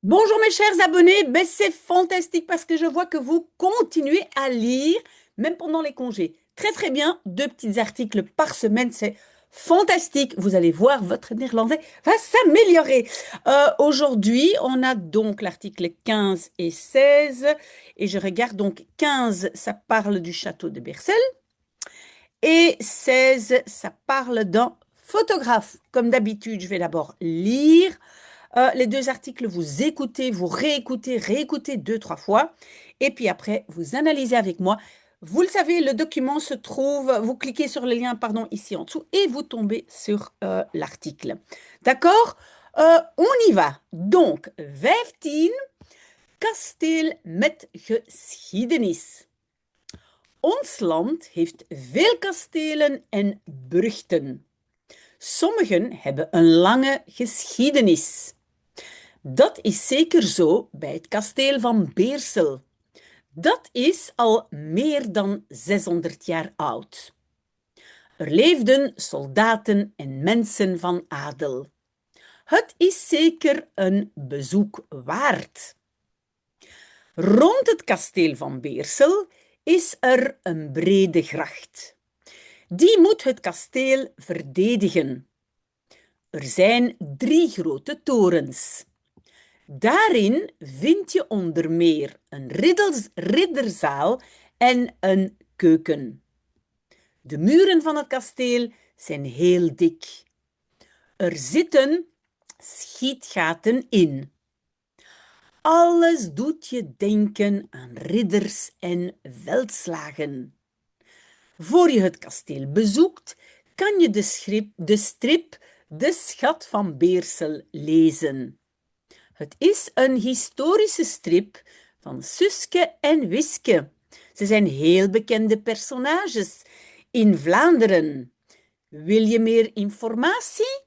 Bonjour mes chers abonnés, ben, c'est fantastique parce que je vois que vous continuez à lire, même pendant les congés. Très très bien, 2 petits articles par semaine, c'est fantastique. Vous allez voir, votre néerlandais va s'améliorer. Aujourd'hui, on a donc l'article 15 et 16, et je regarde donc 15, ça parle du château de Bercel, et 16, ça parle d'un photographe. Comme d'habitude, je vais d'abord lire. Les 2 articles, vous écoutez, vous réécoutez, réécoutez 2, 3 fois. Et puis après, vous analysez avec moi. Vous le savez, le document se trouve, vous cliquez sur le lien, pardon, ici en dessous, et vous tombez sur l'article. D'accord? On y va. Donc, 15, kasteel met geschiedenis. Ons land heeft veel kastelen en burchten. Sommigen hebben een lange geschiedenis. Dat is zeker zo bij het kasteel van Beersel. Dat is al meer dan 600 jaar oud. Er leefden soldaten en mensen van adel. Het is zeker een bezoek waard. Rond het kasteel van Beersel is er een brede gracht. Die moet het kasteel verdedigen. Er zijn 3 grote torens. Daarin vind je onder meer een ridderzaal en een keuken. De muren van het kasteel zijn heel dik. Er zitten schietgaten in. Alles doet je denken aan ridders en veldslagen. Voor je het kasteel bezoekt, kan je de strip De Schat van Beersel lezen. Het is een historische strip van Suske en Wiske. Ze zijn heel bekende personages in Vlaanderen. Wil je meer informatie?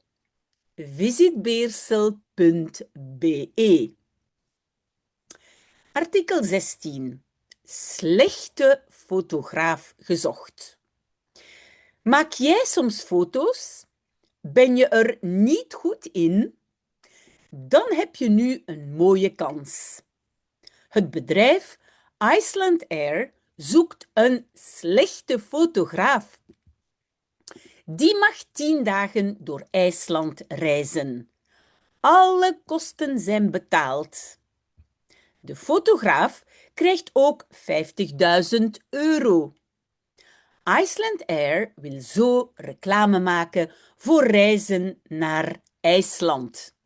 Visit beersel.be. Artikel 16. Slechte fotograaf gezocht. Maak jij soms foto's? Ben je er niet goed in? Dan heb je nu een mooie kans. Het bedrijf Iceland Air zoekt een slechte fotograaf. Die mag 10 dagen door IJsland reizen. Alle kosten zijn betaald. De fotograaf krijgt ook €50.000. Iceland Air wil zo reclame maken voor reizen naar IJsland.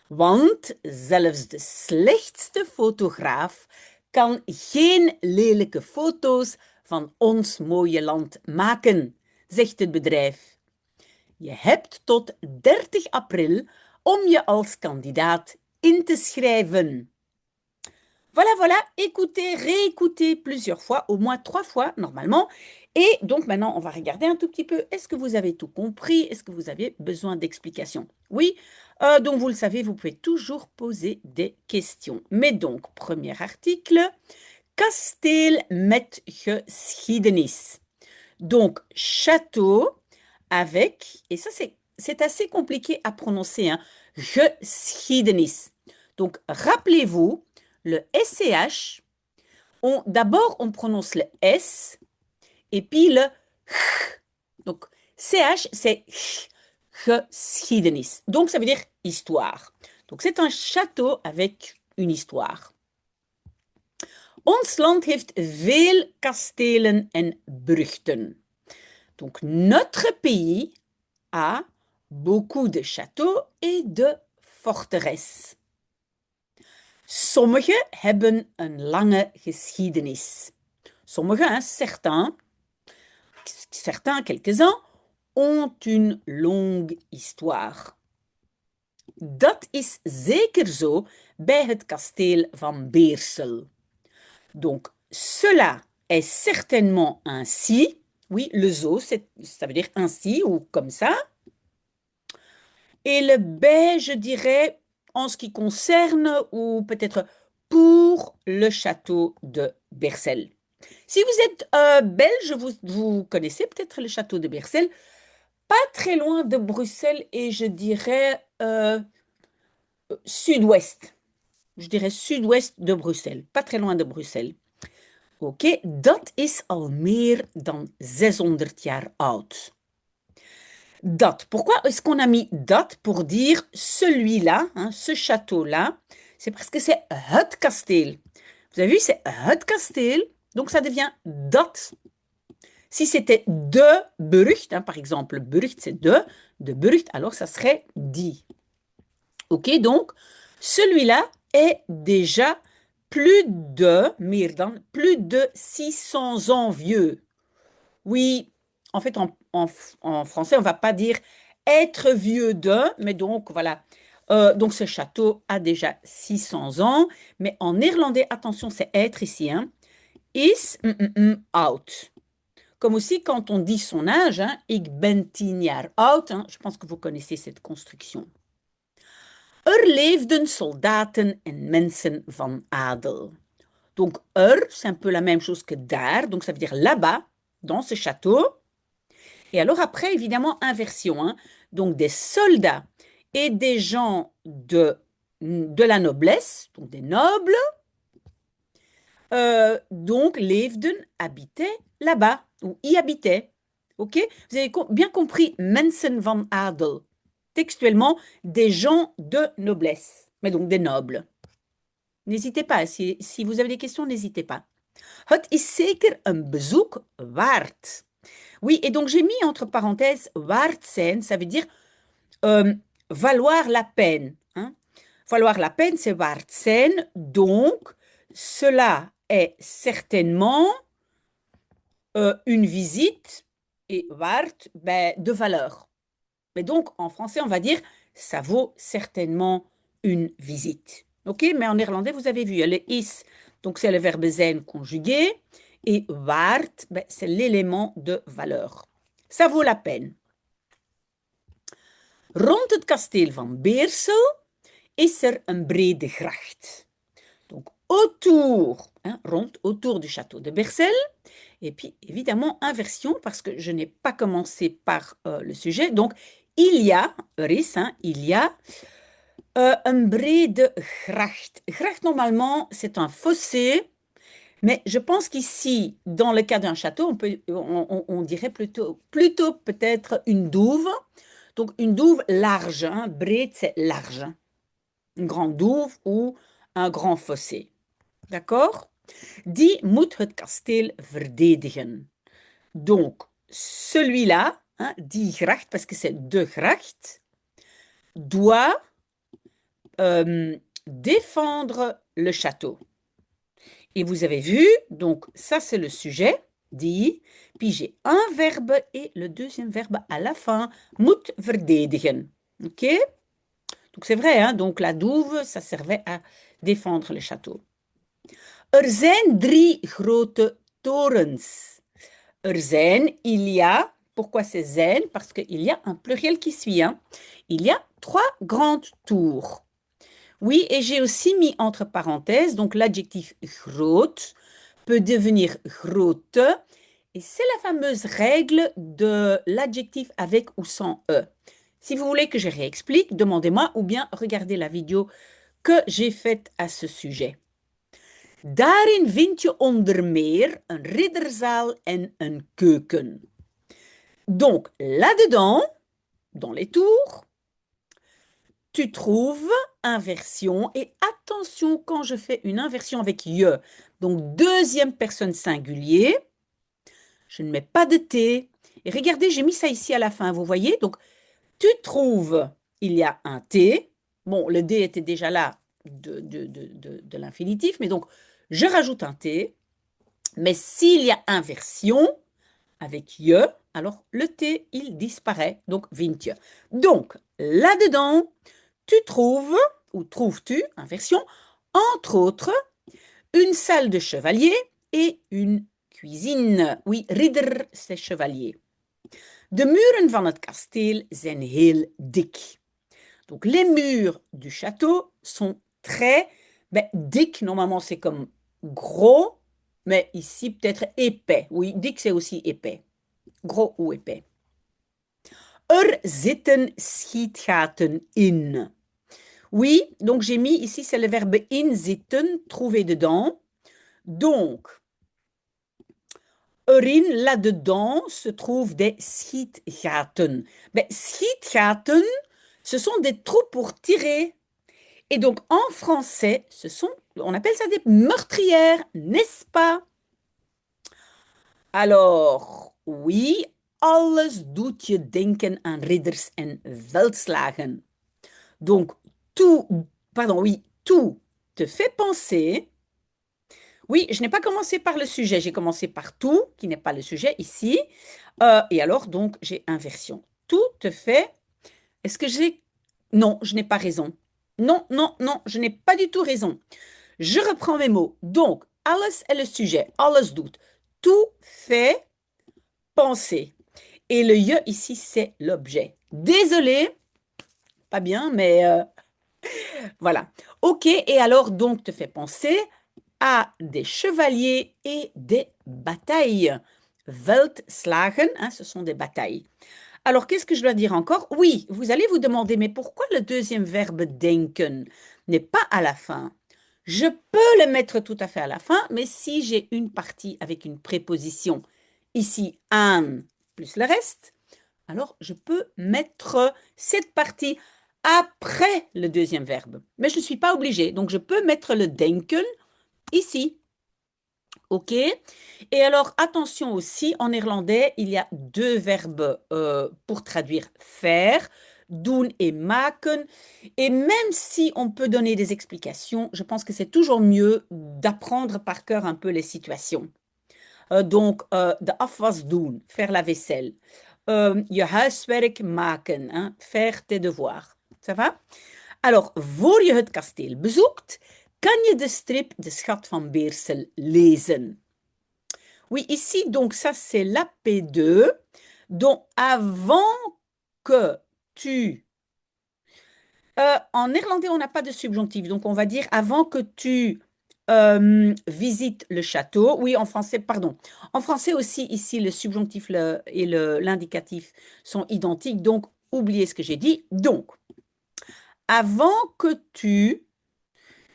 Want zelfs de slechtste fotograaf kan geen lelijke foto's van ons mooie land maken, zegt het bedrijf. Je hebt tot 30 april om je als kandidaat in te schrijven. Voilà, voilà, écoutez, réécoutez plusieurs fois, au moins 3 fois normalement. Et donc maintenant, on va regarder un tout petit peu. Est-ce que vous avez tout compris? Est-ce que vous avez besoin d'explications? Oui, donc vous le savez, vous pouvez toujours poser des questions. Mais donc, premier article, kasteel met geschiedenis. Donc, château avec, et ça c'est assez compliqué à prononcer, hein, geschiedenis. Donc, rappelez-vous, le SCH, d'abord on prononce le S et puis le H. Donc, CH, c'est geschiedenis. Donc, ça veut dire histoire. Donc, c'est un château avec une histoire. Ons land heeft veel kastelen en burchten. Donc, notre pays a beaucoup de châteaux et de forteresses. Sommige hebben een lange geschiedenis. Sommige, hein, certains, quelques-uns, ont une longue histoire. Dat is zeker zo bij het kasteel van Beersel. Donc, cela est certainement ainsi. Oui, le zo, ça veut dire ainsi ou comme ça. Et le B, je dirais, en ce qui concerne ou peut-être pour le château de Beersel. Si vous êtes belge, vous connaissez peut-être le château de Beersel, pas très loin de Bruxelles et je dirais sud-ouest. je dirais sud-ouest de Bruxelles, pas très loin de Bruxelles. Oké, dat is al meer dan 600 jaar oud. Dat. Pourquoi est-ce qu'on a mis dat pour dire celui-là, hein, ce château-là? C'est parce que c'est het kasteel. Vous avez vu, c'est het kasteel, donc ça devient dat. Si c'était de Burgt, hein, par exemple, Burgt c'est de Burgt, alors ça serait die. Ok, donc celui-là est déjà meer dan, plus de 600 ans vieux. Oui, en fait, en français, on ne va pas dire être vieux de, mais donc voilà. Donc ce château a déjà 600 ans, mais en néerlandais, attention, c'est être ici, hein, is oud. Comme aussi quand on dit son âge, hein, ik ben 10 jaar oud, hein, je pense que vous connaissez cette construction. Leefden soldaten en mensen van adel. Donc c'est un peu la même chose que daar, donc ça veut dire là-bas, dans ce château. Et alors après, évidemment, inversion, hein, donc des soldats et des gens de la noblesse, donc des nobles, donc leefden, habitaient là-bas, ou y habitaient. Ok? Vous avez bien compris, mensen van adel. Textuellement, des gens de noblesse, mais donc des nobles. N'hésitez pas, si vous avez des questions, n'hésitez pas. Het is zeker een bezoek waard. Oui, et donc j'ai mis entre parenthèses waard zijn, ça veut dire valoir la peine. Hein? Valoir la peine, c'est waard zijn, donc cela est certainement une visite, et waard, ben, de valeur. Mais donc, en français, on va dire, ça vaut certainement une visite. OK? Mais en néerlandais, vous avez vu, il y a le is, donc c'est le verbe zijn conjugué, et waard, ben, c'est l'élément de valeur. Ça vaut la peine. Rond het kasteel van Beersel is een brede gracht. Donc, autour, hein, rond, autour du château de Bersel. Et puis, évidemment, inversion, parce que je n'ai pas commencé par le sujet. Donc, il y a, hein, il y a een brede gracht. Gracht, normalement, c'est un fossé. Mais je pense qu'ici, dans le cas d'un château, on dirait plutôt peut-être une douve. Donc, une douve large. Hein, breed, c'est large. Une grande douve ou un grand fossé. D'accord? Die moet het kasteel verdedigen. Donc, celui-là, hein, die gracht, parce que c'est de gracht, doit défendre le château. Et vous avez vu, donc ça c'est le sujet, die, puis j'ai un verbe et le deuxième verbe à la fin, moet verdedigen. Ok? Donc c'est vrai, hein, donc la douve, ça servait à défendre le château. Zijn 3 grote torens. Zijn, il y a, pourquoi c'est zijn? Parce qu'il y a un pluriel qui suit. Hein. Il y a 3 grandes tours. Oui, et j'ai aussi mis entre parenthèses, donc l'adjectif groot peut devenir grote, et c'est la fameuse règle de l'adjectif avec ou sans E. Si vous voulez que je réexplique, demandez-moi ou bien regardez la vidéo que j'ai faite à ce sujet. Daarin vind je onder meer een ridderzaal en een keuken. Donc, là-dedans, dans les tours, tu trouves inversion. Et attention quand je fais une inversion avec je, donc deuxième personne singulier, je ne mets pas de T. Et regardez, j'ai mis ça ici à la fin, vous voyez? Donc, tu trouves, il y a un T. Bon, le D était déjà là de l'infinitif, mais donc, je rajoute un T. Mais s'il y a inversion avec je, alors le T, il disparaît. Donc, vind je. Donc, là-dedans, tu trouves, ou trouves-tu, inversion, entre autres, une salle de chevalier et une cuisine. Oui, ridder, c'est chevalier. De muren van het kasteel zijn heel dik. Donc, les murs du château sont très dik. Normalement, c'est comme gros, mais ici, peut-être épais. Oui, dik, c'est aussi épais. Gros ou épais. Zitten schietgaten in. Oui, donc j'ai mis ici, c'est le verbe in zitten, trouver dedans. Donc, erin, là-dedans, se trouvent des schietgaten. Ben, schietgaten, ce sont des trous pour tirer. Et donc, en français, on appelle ça des meurtrières, n'est-ce pas? Alors, oui, alles doet je denken aan ridders en veldslagen. Donc, tout, pardon, oui, tout te fait penser. Oui, je n'ai pas commencé par le sujet, j'ai commencé par tout, qui n'est pas le sujet ici. Et alors, donc, j'ai inversion. Tout te fait. Est-ce que j'ai. Non, je n'ai pas raison. Non, non, non, je n'ai pas du tout raison. Je reprends mes mots. Donc, alles est le sujet. Alles doet. Tout fait penser. Et le je ici, c'est l'objet. Désolé, pas bien, mais voilà. OK, et alors donc te fait penser à des chevaliers et des batailles. Veldslagen, hein, ce sont des batailles. Alors, qu'est-ce que je dois dire encore? Oui, vous allez vous demander, mais pourquoi le deuxième verbe denken n'est pas à la fin? Je peux le mettre tout à fait à la fin, mais si j'ai une partie avec une préposition, ici, an plus le reste, alors je peux mettre cette partie après le deuxième verbe. Mais je ne suis pas obligée, donc je peux mettre le denken ici. OK? Et alors, attention aussi, en néerlandais, il y a deux verbes pour traduire faire, doen et maken. Et même si on peut donner des explications, je pense que c'est toujours mieux d'apprendre par cœur un peu les situations. Donc, de afwas doen, faire la vaisselle. Je huiswerk maken, hein, faire tes devoirs. Ça va? Alors, voor je het kasteel bezoekt, kan je de strip De Schat van Beersel lezen. Oui, ici, donc ça, c'est la P2. Donc, avant que tu... en néerlandais, on n'a pas de subjonctif. Donc, on va dire avant que tu visites le château. Oui, en français, pardon. En français aussi, ici, le subjonctif et l'indicatif sont identiques. Donc, oubliez ce que j'ai dit. Donc, avant que tu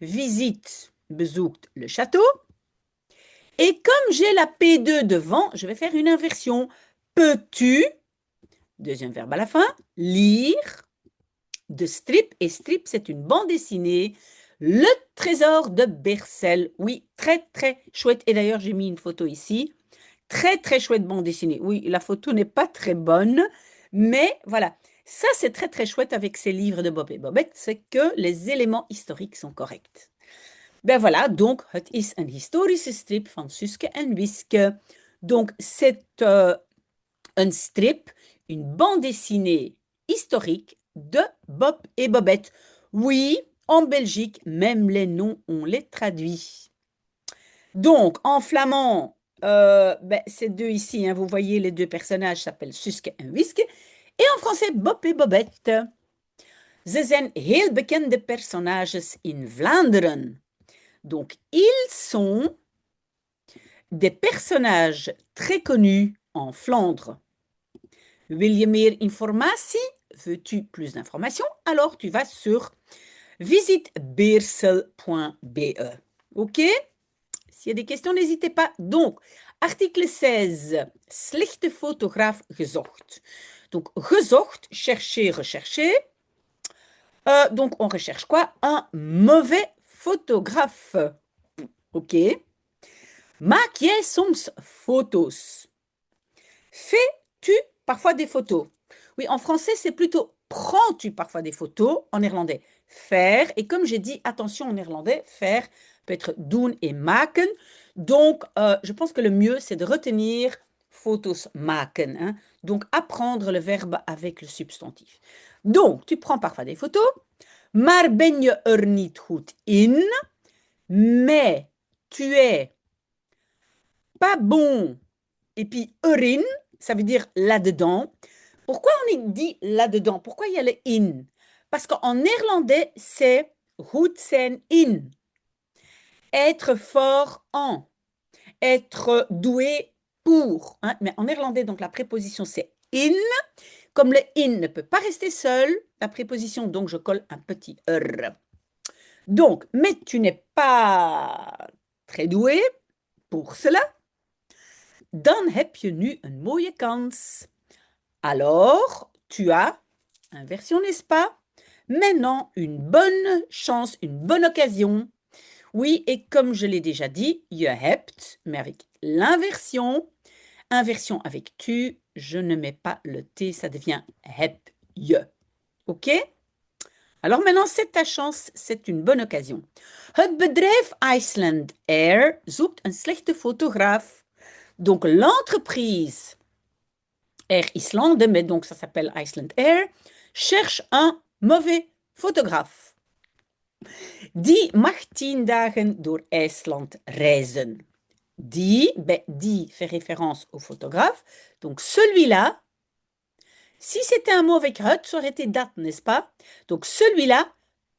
visites, bezoekt le château. Et comme j'ai la P2 devant, je vais faire une inversion. Peux-tu, deuxième verbe à la fin, lire de strip, et strip, c'est une bande dessinée, Le Trésor de Bercel. Oui, très, très chouette. Et d'ailleurs, j'ai mis une photo ici. Très, très chouette bande dessinée. Oui, la photo n'est pas très bonne, mais voilà. Ça, c'est très, très chouette avec ces livres de Bob et Bobette, c'est que les éléments historiques sont corrects. Ben voilà, donc het is een historische strip van Suske en Wiske. Donc c'est un strip, une bande dessinée historique de Bob et Bobette. Oui, en Belgique, même les noms, on les traduit. Donc en flamand, ces deux ici, hein, vous voyez, les deux personnages s'appellent Suske en Wiske. Et en français, Bob et Bobette. Ze zijn heel bekende personages in Vlaanderen. Donc, ils sont des personnages très connus en Flandre. Wil je meer informatie? Veux-tu plus d'informations? Alors, tu vas sur visitebeersel.be. OK? S'il y a des questions, n'hésitez pas. Donc, article 16. Slechte fotograaf gezocht. Donc, gezocht, chercher, rechercher. Donc, on recherche quoi? Un mauvais photographe. OK? Maak jij soms foto's? Fais-tu parfois des photos? Oui, en français, c'est plutôt prends-tu parfois des photos? En néerlandais, faire. Et comme j'ai dit, attention en néerlandais, faire peut être doen et maken. Donc, je pense que le mieux, c'est de retenir foto's maken. Hein? Donc, apprendre le verbe avec le substantif. Donc, tu prends parfois des photos. Maar ben je er niet goed in? Mais tu es pas bon. Et puis erin, ça veut dire là-dedans. Pourquoi on dit là-dedans? Pourquoi il y a le in? Parce qu'en néerlandais, c'est goed zijn in. Être fort en. Être doué pour. Hein? Mais en néerlandais, donc la préposition c'est in. Comme le in ne peut pas rester seul, la préposition, donc je colle un petit R. Donc, mais tu n'es pas très doué pour cela. Dan heb je nu een mooie kans. Alors, tu as, inversion n'est-ce pas, maintenant une bonne chance, une bonne occasion. Oui, et comme je l'ai déjà dit, je hebt, mais avec l'inversion, inversion avec tu, je ne mets pas le T, ça devient heb je. OK? Alors maintenant, c'est ta chance, c'est une bonne occasion. Het bedrijf Iceland Air zoekt een slechte fotograaf. Donc l'entreprise Air Islande, mais donc ça s'appelle Iceland Air, cherche un mauvais photographe. Die mag 10 dagen door IJsland reizen. Die fait référence au photographe. Donc celui-là, si c'était un mot avec het, ça aurait été dat, n'est-ce pas? Donc celui-là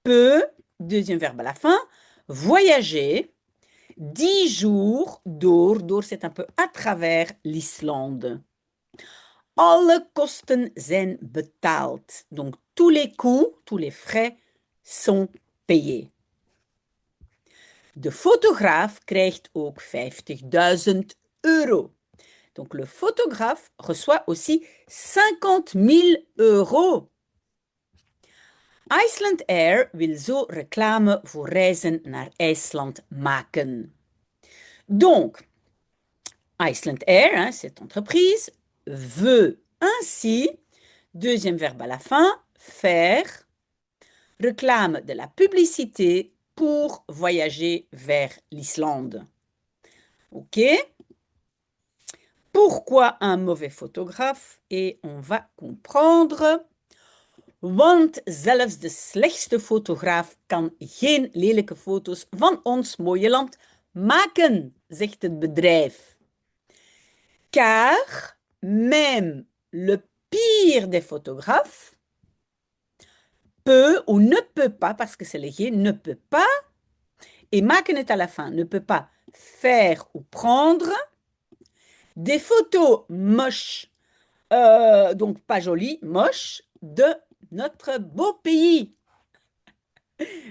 peut, deuxième verbe à la fin, voyager 10 jours door c'est un peu à travers l'Islande. Alle kosten zijn betaald. Donc tous les coûts, tous les frais sont payés. De fotograaf krijgt ook 50.000 euro. Donc le photographe reçoit aussi 50.000 euros. Iceland Air wil zo reclame voor reizen naar IJsland maken. Donc, Iceland Air, cette entreprise, veut ainsi, deuxième verbe à la fin, faire, réclame de la publicité pour voyager vers l'Islande. OK? Pourquoi un mauvais photographe? Et on va comprendre. Want zelfs de slechtste fotograaf kan geen lelijke foto's van ons mooie land maken, zegt het bedrijf. Car même le pire des photographes peut ou ne peut pas, parce que c'est léger, ne peut pas, et maken est à la fin, ne peut pas faire ou prendre des photos moches, donc pas jolies, moches, de notre beau pays.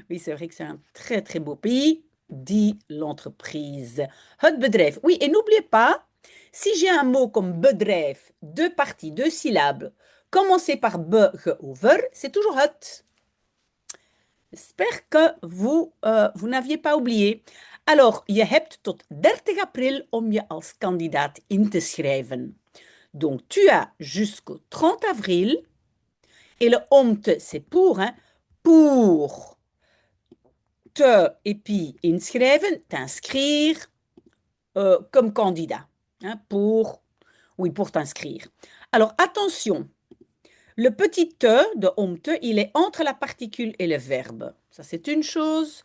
Oui, c'est vrai que c'est un très très beau pays, dit l'entreprise. Het bedrijf. Oui, et n'oubliez pas, si j'ai un mot comme bedrijf, deux parties, deux syllabes, commencé par be, ge ou ver, c'est toujours het. J'espère que vous n'aviez pas oublié. Alors, je hebt tot 30 april om je als kandidaat in te schrijven. Donc, tu as jusqu'au 30 avril. Et le omte, c'est pour, hein, pour te, et puis inschrijven, t'inscrire comme candidat. Hein, pour t'inscrire. Alors, attention, le petit te de omte, il est entre la particule et le verbe. Ça, c'est une chose.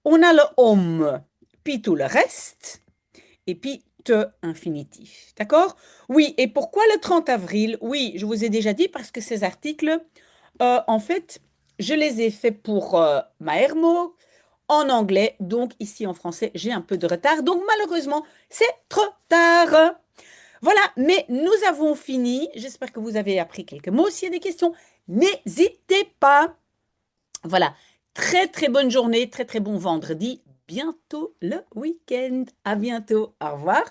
On a le om, puis tout le reste, et puis te infinitif. D'accord? Oui, et pourquoi le 30 avril? Oui, je vous ai déjà dit parce que ces articles, en fait, je les ai faits pour Maermo en anglais, donc ici en français, j'ai un peu de retard. Donc malheureusement, c'est trop tard. Voilà, mais nous avons fini. J'espère que vous avez appris quelques mots. S'il y a des questions, n'hésitez pas. Voilà, très très bonne journée, très très bon vendredi. Bientôt le week-end. À bientôt. Au revoir.